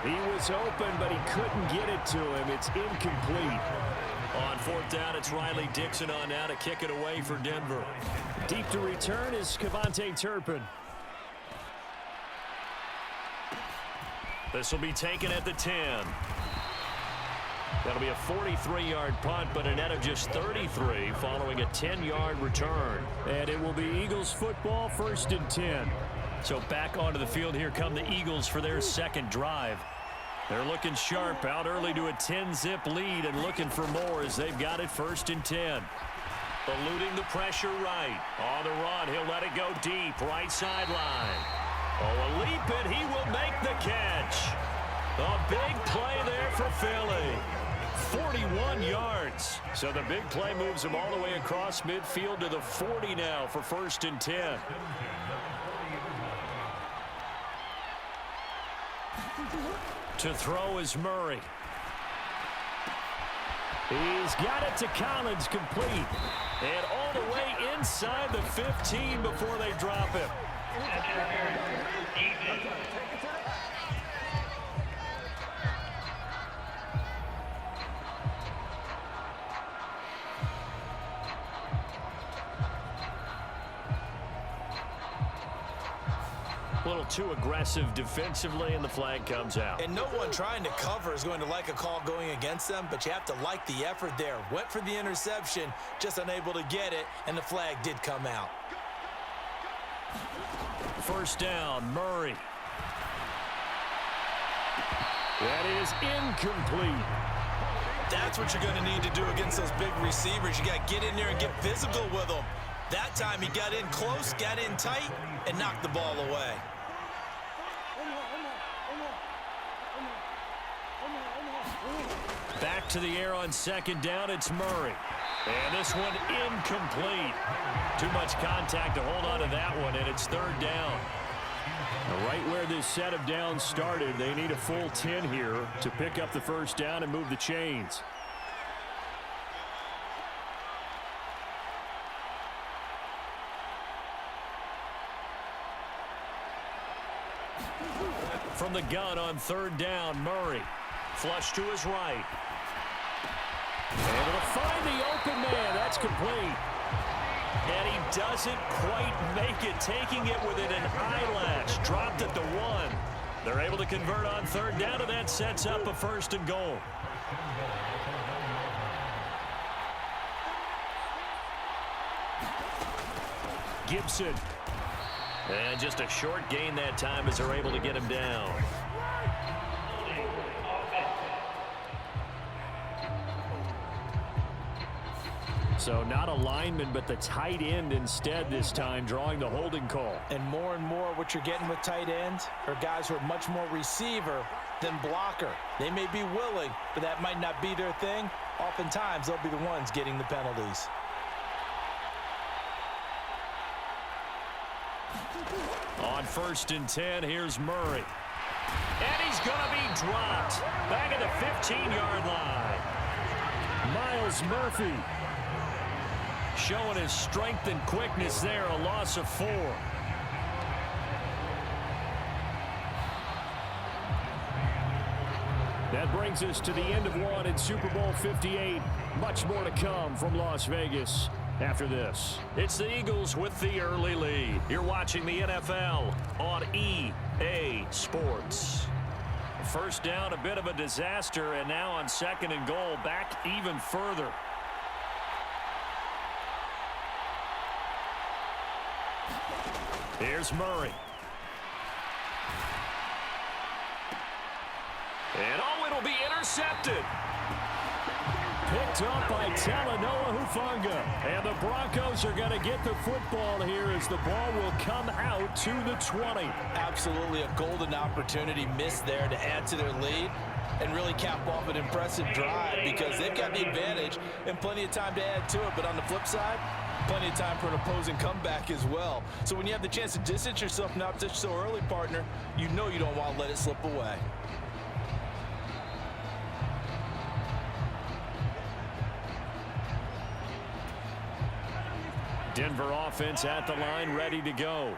He was open, but he couldn't get it to him. It's incomplete. On fourth down, it's Riley Dixon on now to kick it away for Denver. Deep to return is Kevontae Turpin. This will be taken at the 10. That'll be a 43-yard punt, but a net of just 33 following a 10-yard return. And it will be Eagles football, 1st and 10. So back onto the field, here come the Eagles for their second drive. They're looking sharp, out early to a 10-zip lead and looking for more as they've got it 1st and 10. Eluding the pressure right. On the run, he'll let it go deep, right sideline. Oh, a leap, and he will make the catch. A big play there for Philly. 41 yards. So the big play moves him all the way across midfield to the 40 now for 1st and 10. To throw is Murray. He's got it to Collins, complete. And all the way inside the 15 before they drop him. A little too aggressive defensively, and the flag comes out. And no one trying to cover is going to like a call going against them, but you have to like the effort there. Went for the interception, just unable to get it, and the flag did come out. First down, Murray. That is incomplete. That's what you're going to need to do against those big receivers. You got to get in there and get physical with them. That time he got in close, got in tight, and knocked the ball away. Back to the air on 2nd down, it's Murray. And this one incomplete. Too much contact to hold on to that one, and it's 3rd down. Right where this set of downs started, they need a full 10 here to pick up the 1st down and move the chains. From the gun on 3rd down, Murray. Flush to his right. Able to find the open man. That's complete. And he doesn't quite make it, taking it within an eyelash. Dropped at the 1. They're able to convert on 3rd down, and that sets up a 1st and goal. Gibson. And just a short gain that time as they're able to get him down. So not a lineman, but the tight end instead this time, drawing the holding call. And more what you're getting with tight ends are guys who are much more receiver than blocker. They may be willing, but that might not be their thing. Oftentimes, they'll be the ones getting the penalties. On 1st and 10, here's Murray. And he's going to be dropped. Back at the 15-yard line. Miles Murphy. Showing his strength and quickness there, a loss of 4. That brings us to the end of one in Super Bowl 58. Much more to come from Las Vegas after this. It's the Eagles with the early lead. You're watching the NFL on EA Sports. First down, a bit of a disaster, and now on 2nd and goal, back even further. Here's Murray. And oh, it'll be intercepted. Picked up by Talanoa Hufanga. And the Broncos are going to get the football here as the ball will come out to the 20. Absolutely a golden opportunity missed there to add to their lead and really cap off an impressive drive because they've got the advantage and plenty of time to add to it. But on the flip side, plenty of time for an opposing comeback as well. So when you have the chance to distance yourself not just so early, partner, you know you don't want to let it slip away. Denver offense at the line, ready to go.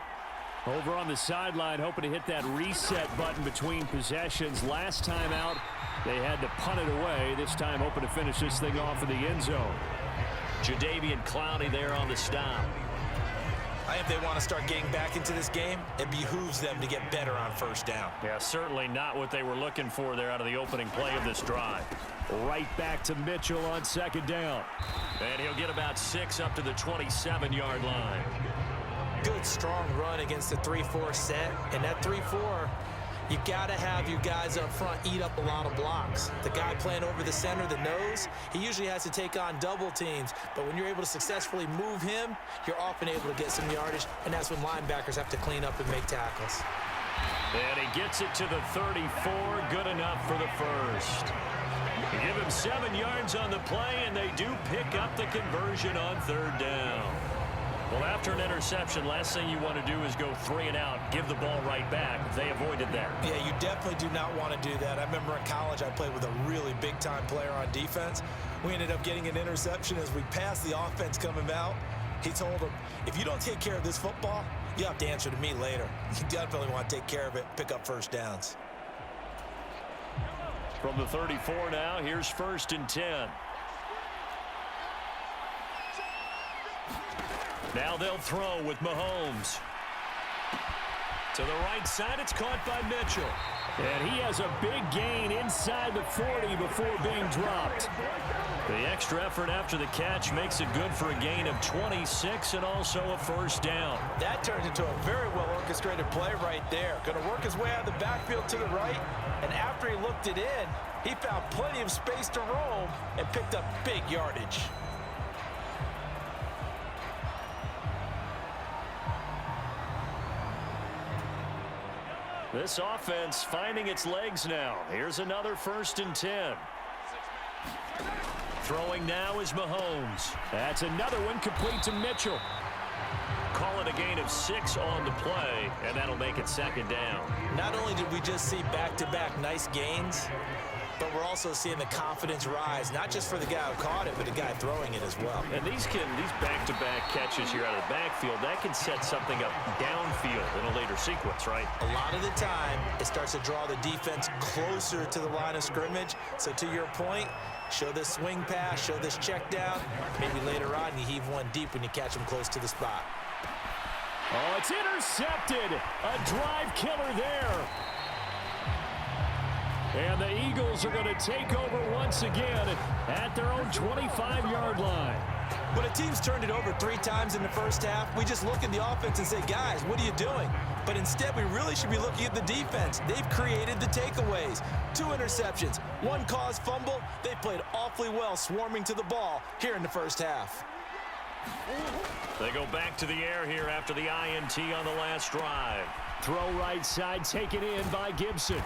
Over on the sideline, hoping to hit that reset button between possessions. Last time out, they had to punt it away. This time, hoping to finish this thing off in the end zone. Jadeveon Clowney there on the stop. If they want to start getting back into this game, it behooves them to get better on first down. Yeah, certainly not what they were looking for there out of the opening play of this drive. Right back to Mitchell on second down. And he'll get about 6 up to the 27-yard line. Good, strong run against the 3-4 set. And that 3-4, you got to have your guys up front eat up a lot of blocks. The guy playing over the center, the nose, he usually has to take on double teams. But when you're able to successfully move him, you're often able to get some yardage, and that's when linebackers have to clean up and make tackles. And he gets it to the 34, good enough for the first. Give him 7 yards on the play, and they do pick up the conversion on third down. Well, after an interception, last thing you want to do is go 3 and out, give the ball right back. They avoided that. Yeah, you definitely do not want to do that. I remember in college I played with a really big-time player on defense. We ended up getting an interception as we passed the offense coming out. He told him, if you don't take care of this football, you have to answer to me later. You definitely want to take care of it, pick up first downs. From the 34 now, here's 1st and 10. Now they'll throw with Mahomes. To the right side, it's caught by Mitchell. And he has a big gain inside the 40 before being dropped. The extra effort after the catch makes it good for a gain of 26 and also a first down. That turns into a very well-orchestrated play right there. Going to work his way out of the backfield to the right, and after he looked it in, he found plenty of space to roam and picked up big yardage. This offense finding its legs now. Here's another 1st and 10. Throwing now is Mahomes. That's another one complete to Mitchell. Call it a gain of 6 on the play, and that'll make it 2nd down. Not only did we just see back-to-back nice gains, but we're also seeing the confidence rise, not just for the guy who caught it, but the guy throwing it as well. And these back-to-back catches here out of the backfield, that can set something up downfield in a later sequence, right? A lot of the time, it starts to draw the defense closer to the line of scrimmage. So to your point, show this swing pass, show this check down. Maybe later on, you heave one deep when you catch them close to the spot. Oh, it's intercepted. A drive killer there. And the Eagles are going to take over once again at their own 25-yard line. When a team's turned it over 3 times in the first half, we just look at the offense and say, guys, what are you doing? But instead, we really should be looking at the defense. They've created the takeaways. 2 interceptions, 1 caused fumble. They played awfully well swarming to the ball here in the first half. They go back to the air here after the INT on the last drive. Throw right side taken in by Gibson.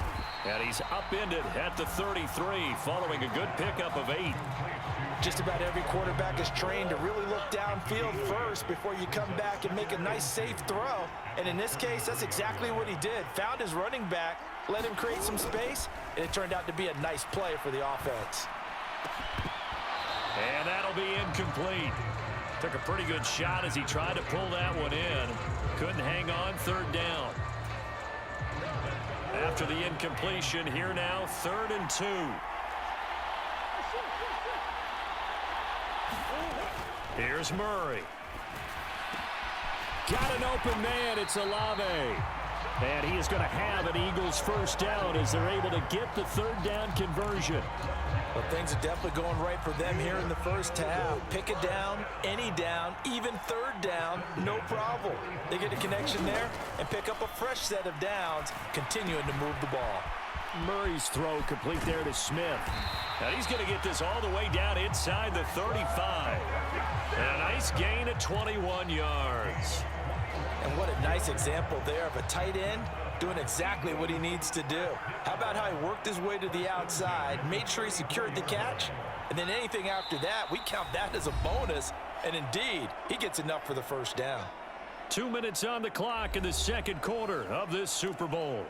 And he's upended at the 33 following a good pickup of 8. Just about every quarterback is trained to really look downfield first before you come back and make a nice, safe throw. And in this case, that's exactly what he did. Found his running back, let him create some space, and it turned out to be a nice play for the offense. And that'll be incomplete. Took a pretty good shot as he tried to pull that one in. Couldn't hang on, 3rd down. After the incompletion, here now, 3rd and 2. Here's Murray. Got an open man. It's Olave. And he is going to have an Eagles first down as they're able to get the 3rd down conversion. Well, things are definitely going right for them here in the first half. Pick a down, any down, even 3rd down, no problem. They get a connection there and pick up a fresh set of downs, continuing to move the ball. Murray's throw complete there to Smith. And he's going to get this all the way down inside the 35. And a nice gain of 21 yards. And what a nice example there of a tight end doing exactly what he needs to do. How about how he worked his way to the outside, made sure he secured the catch, and then anything after that, we count that as a bonus. And indeed, he gets enough for the first down. 2 minutes on the clock in the 2nd quarter of this Super Bowl.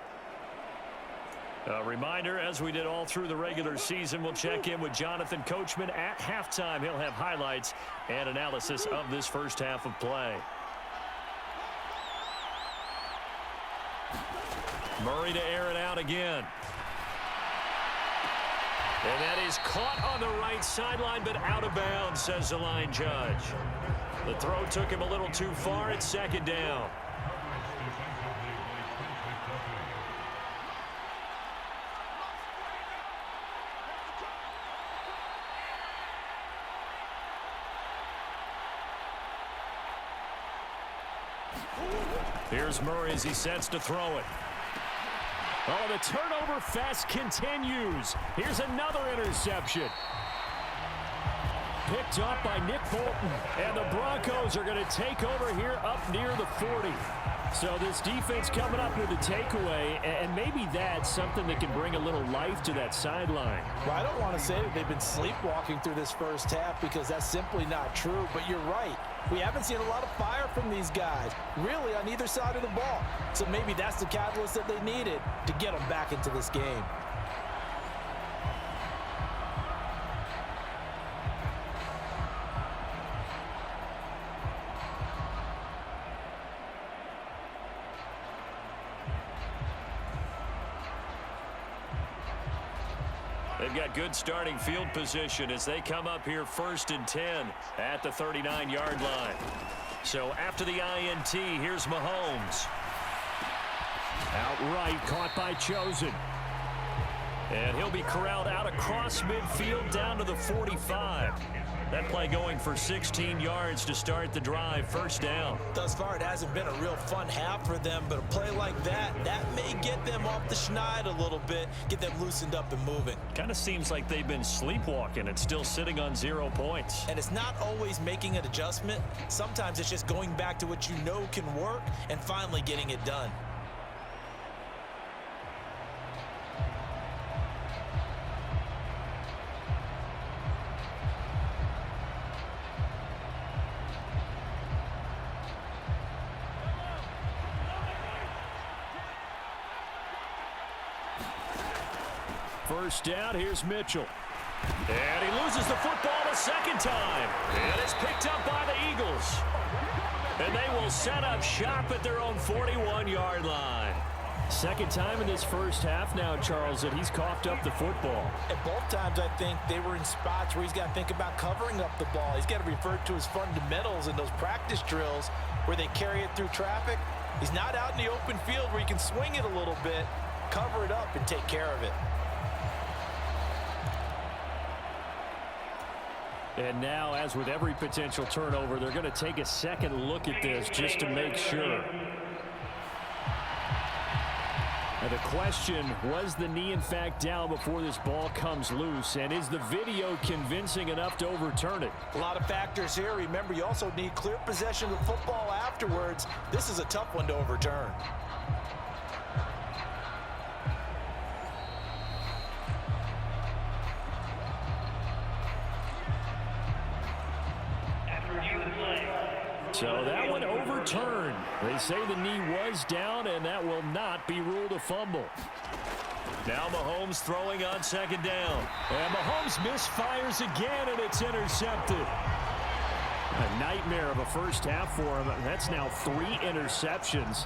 A reminder, as we did all through the regular season, we'll check in with Jonathan Coachman at halftime. He'll have highlights and analysis of this first half of play. Murray to air it out again. And that is caught on the right sideline, but out of bounds, says the line judge. The throw took him a little too far. It's second down. Here's Murray as he sets to throw it. Oh, the turnover fest continues. Here's another interception. Picked up by Nick Bolton. And the Broncos are going to take over here up near the 40. So this defense coming up with a takeaway, and maybe that's something that can bring a little life to that sideline. Well, I don't want to say that they've been sleepwalking through this first half because that's simply not true, but you're right. We haven't seen a lot of fire from these guys, really, on either side of the ball. So maybe that's the catalyst that they needed to get them back into this game. They've got good starting field position as they come up here 1st and 10 at the 39-yard line. So after the INT, here's Mahomes. Outright caught by Chosen. And he'll be corralled out across midfield down to the 45. That play going for 16 yards to start the drive, first down. Thus far, it hasn't been a real fun half for them, but a play like that may get them off the schneid a little bit, get them loosened up and moving. Kind of seems like they've been sleepwalking and still sitting on 0 points. And it's not always making an adjustment. Sometimes it's just going back to what you know can work and finally getting it done. First down, here's Mitchell. And he loses the football a second time. And it's picked up by the Eagles. And they will set up shop at their own 41-yard line. Second time in this first half now, Charles, that he's coughed up the football. And both times, I think, they were in spots where he's got to think about covering up the ball. He's got to refer to his fundamentals in those practice drills where they carry it through traffic. He's not out in the open field where he can swing it a little bit, cover it up, and take care of it. And now, as with every potential turnover, they're going to take a second look at this just to make sure. Now the question, was the knee in fact down before this ball comes loose? And is the video convincing enough to overturn it? A lot of factors here. Remember, you also need clear possession of the football afterwards. This is a tough one to overturn. So that one overturned. They say the knee was down, and that will not be ruled a fumble. Now Mahomes throwing on second down. And Mahomes misfires again, and it's intercepted. A nightmare of a first half for him. That's now 3 interceptions.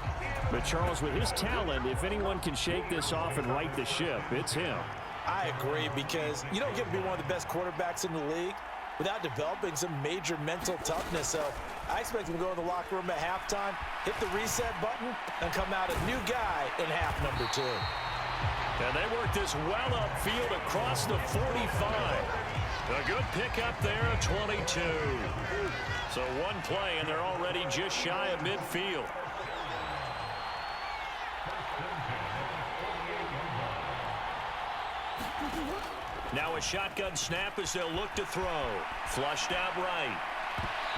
But Charles, with his talent, if anyone can shake this off and right the ship, it's him. I agree, because you don't get to be one of the best quarterbacks in the league without developing some major mental toughness. So I expect him to go in the locker room at halftime, hit the reset button, and come out a new guy in half number 2. And they work this well upfield across the 45. A good pickup there at 22. So one play, and they're already just shy of midfield. Now a shotgun snap as they'll look to throw. Flushed out right.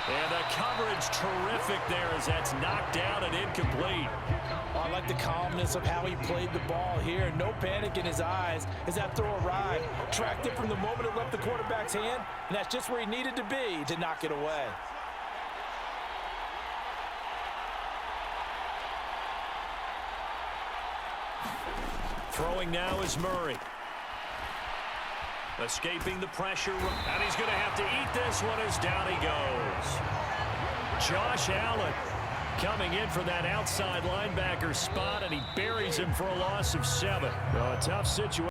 And the coverage terrific there as that's knocked down and incomplete. Oh, I like the calmness of how he played the ball here. No panic in his eyes as that throw arrived. Tracked it from the moment it left the quarterback's hand, and that's just where he needed to be to knock it away. Throwing now is Murray. Escaping the pressure, and he's going to have to eat this one as down he goes. Josh Allen coming in for that outside linebacker spot, and he buries him for a loss of 7. Well, a tough situation.